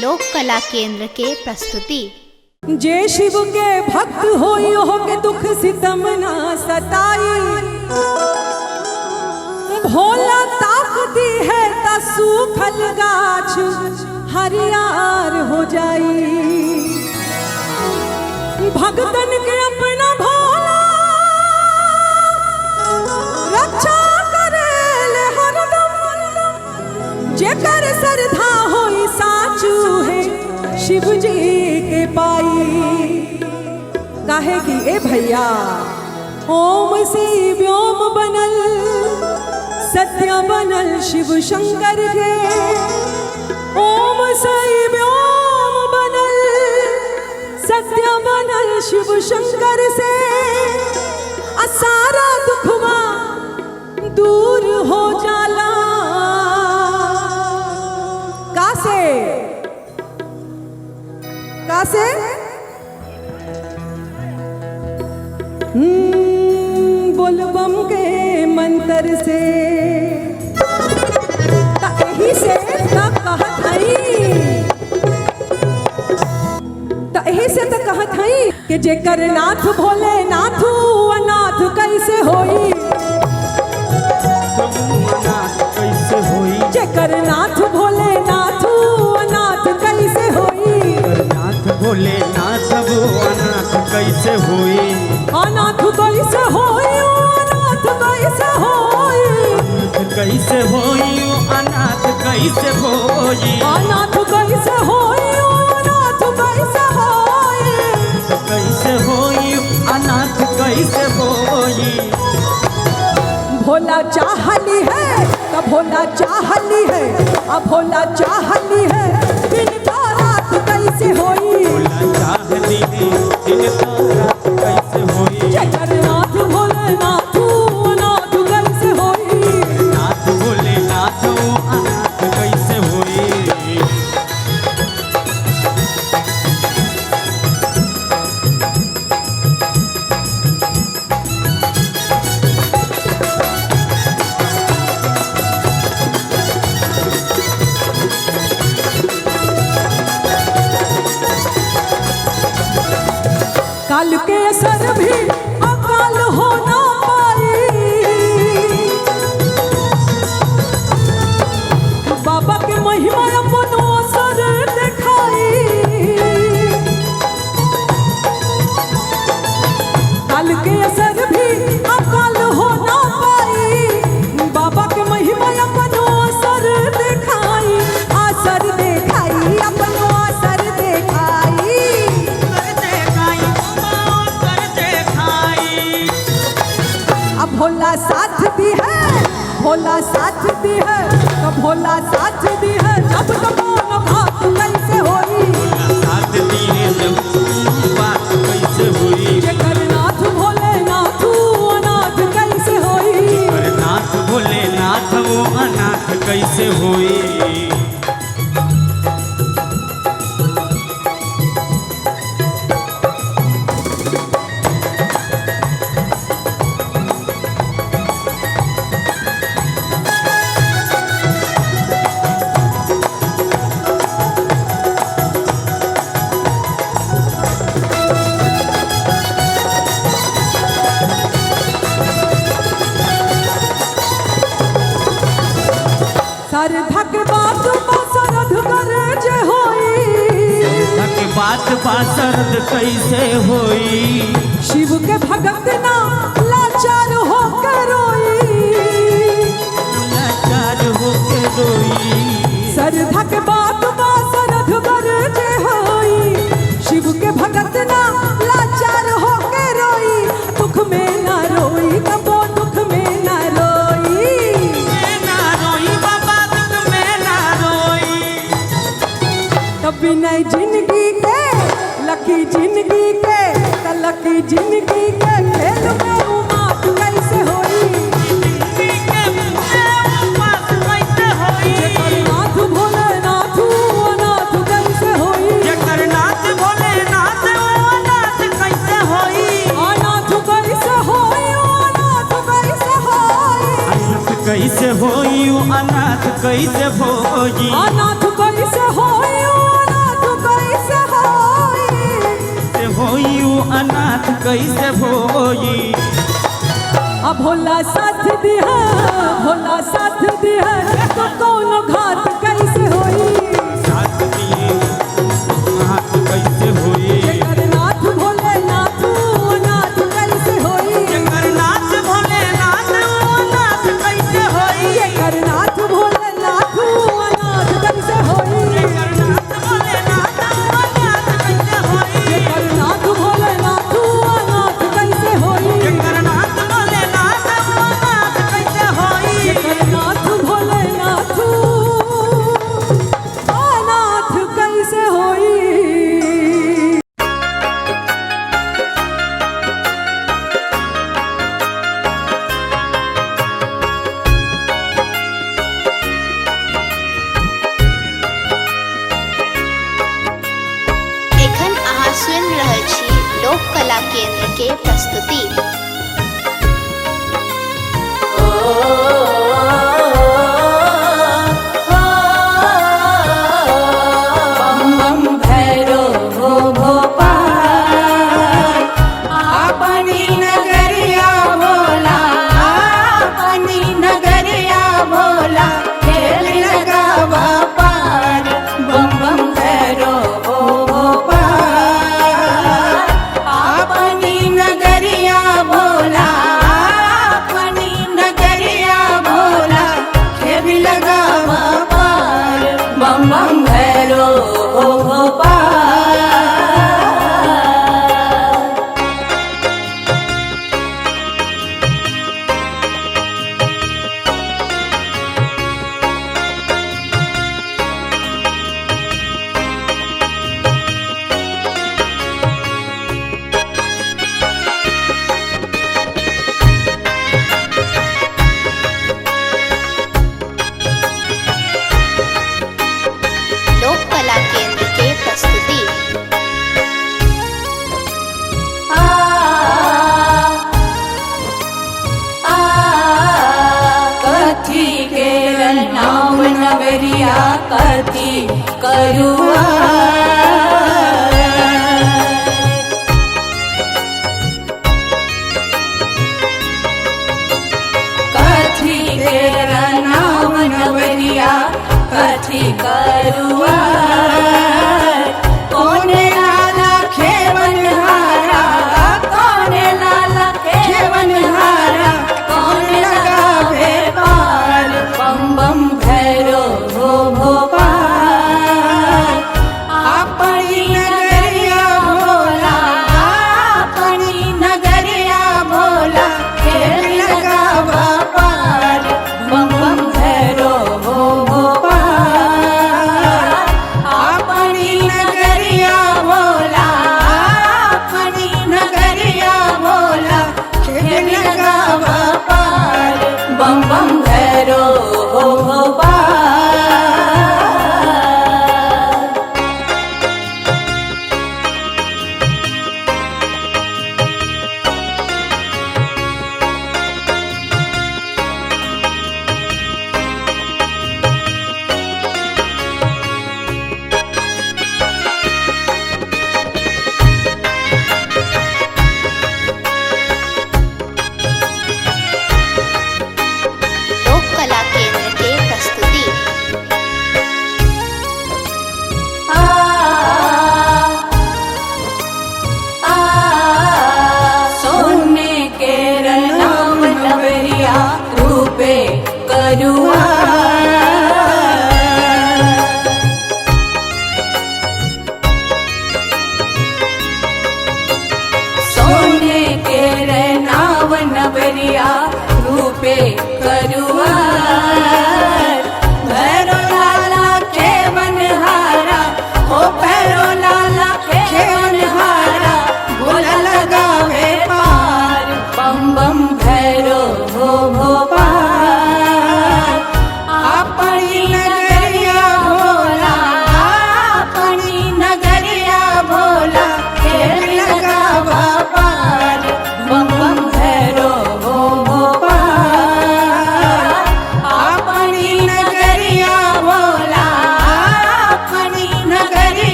लोक कला केंद्र के प्रस्तुति। जे शिव के भक्त होई हो के दुख सितम ना सताई, भोला ताकती है ता सूखल गाछ हरियार हो जाई। भगतन के अपना भोला रक्षा करेले हरदम, जेकर श्रद्धा होई साचू है शिव जी के पाई। काहे कि ए भैया ओम से व्योम बनल, सत्य बनल शिव शंकर के। ओम से व्योम बनल, सत्य बनल शिव शंकर से। सारा दुखवा दूर हो जाला। कासे कासे बोलबम के मंत्र से। यही से कहत हई कि जेकर नाथ भोले नाथू अनाथ कैसे होई। जेकर नाथ भोले नाथू अनाथ कैसे होई। नाथ भोले नाथ वो अनाथ कैसे होई। अनाथ कैसे होई, अनाथ कैसे होई। अनाथ कैसे होई, अनाथ कैसे होई। अनाथ कैसे होई, अनाथ कैसे होई। कैसे होई, अनाथ कैसे होई। भोला चाहली है तब भोला चाहली है, अब भोला चाहली है दिन का रात कैसे होई। भोला चाहली है दिन का रात कैसे होई। जेकर नाथ भोले नाथू अनाथ कैसे होई। नाथ भोले नाथ वो अनाथ कैसे होई। काल के असर भी अकाल हो ना पाई। बाबा के महिमा अपनो असर दिखाई। काल के असर भी अकाल हो ना पाई। बाबा के महिमा अपनो असर दिखाई। असर दिखाई, अपनो असर दिखाई। अब भोला साथ दी है, भोला साथ दी है, तो भोला साथ दी है जब तक बात कैसे होई। साथ दी है जब बात कैसे होई। जेकर नाथ भोले नाथू अनाथ कैसे होई। जेकर नाथ भोले नाथ वो अनाथ कैसे होई। श्रद्धा के बात सरध करे जे होई। के बात बासरद कैसे होई। शिव के भगत ना लाचार होकर रोई। लाचार होके रोई। श्रद्धा के बात सरध करे जे होई। शिव के भगत ना लाचार होकर रोई। दुख में ना रोई, कबो दुख में ना रोई। ना रोई बाबा दुख में ना रोई। कभी नहीं जिंदगी के लकी जिंदगी के लकी जिंदगी के खेल में उमात कैसे होई। जेकर नाथ भोले नाथू अनाथ कैसे होई। जेकर नाथ भोले नाथ वो अनाथ कैसे होई। अनाथ कैसे होई, अनाथ कैसे होई। अनाथ कैसे होई, अनाथ कैसे होई। अनाथ कैसे होई, अनाथ कैसे होई। अब भोला साथ दिया, भोला साथ दिया तो कौनो घात कैसे होई। साथ दिए अनाथ कैसे होई। जगन्नाथ भोलेनाथ अनाथ कैसे होई। जगन्नाथ भोलेनाथ अनाथ कैसे होई। जगन्नाथ भोलेनाथ अनाथ कैसे होई। जगन्नाथ भोलेनाथ अनाथ कैसे होई। जगन्नाथ भोलेनाथ अनाथ कैसे होई। जगन्नाथ भोलेनाथ अनाथ कैसे होई। जगन्नाथ भोलेनाथ अनाथ कैसे होई। एखन अहाँ सुनि रहल छी लोक कला केंद्र के प्रस्तुति। बम भैरो हो भोपाल अपनी नगरिया भोला, अपनी नगरिया भोला खेल लगावा पार। बम बम भैरो हो भोपाल अपनी नगरिया भोला, अपनी नगरिया भोला खेल लगावा पार। बम बम भैरो हो भोपाल। लोक कला केंद्र के प्रस्तुति। आ आ कथी के नाम नगरिया कथी करुआ। कथी के नाम नगरिया कथी करुआ। कौन लाला खेवन हारा, कौन लाला खेवन हारा, कौन लगावे पार। बम बम भैरो हो भोपाल अपनी नगरिया भोला, अपनी नगरिया भोला खेल लगावा पार। बम बम भैरो हो भोपाल अपनी नगरिया भोला, अपनी नगरिया भोला खेल लगावा पार। बम बम भैरो हो भोपाल। लोक कला केंद्र के प्रस्तुति। आ आ सोने के नाम नवरिया रूपे करुआ। सोने के नाम नवरिया रूपे करुआ। भैरो लाला के मनहारा हो, भैरो लाला के मनहारा भोला लगावे पार। बम बम भैरो हो भोपाल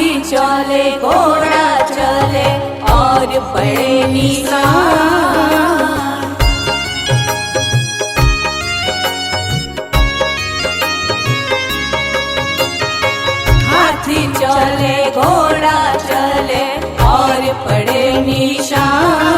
चले घोड़ा चले और बड़े निशान। हाथी चले घोड़ा चले और बड़े निशान।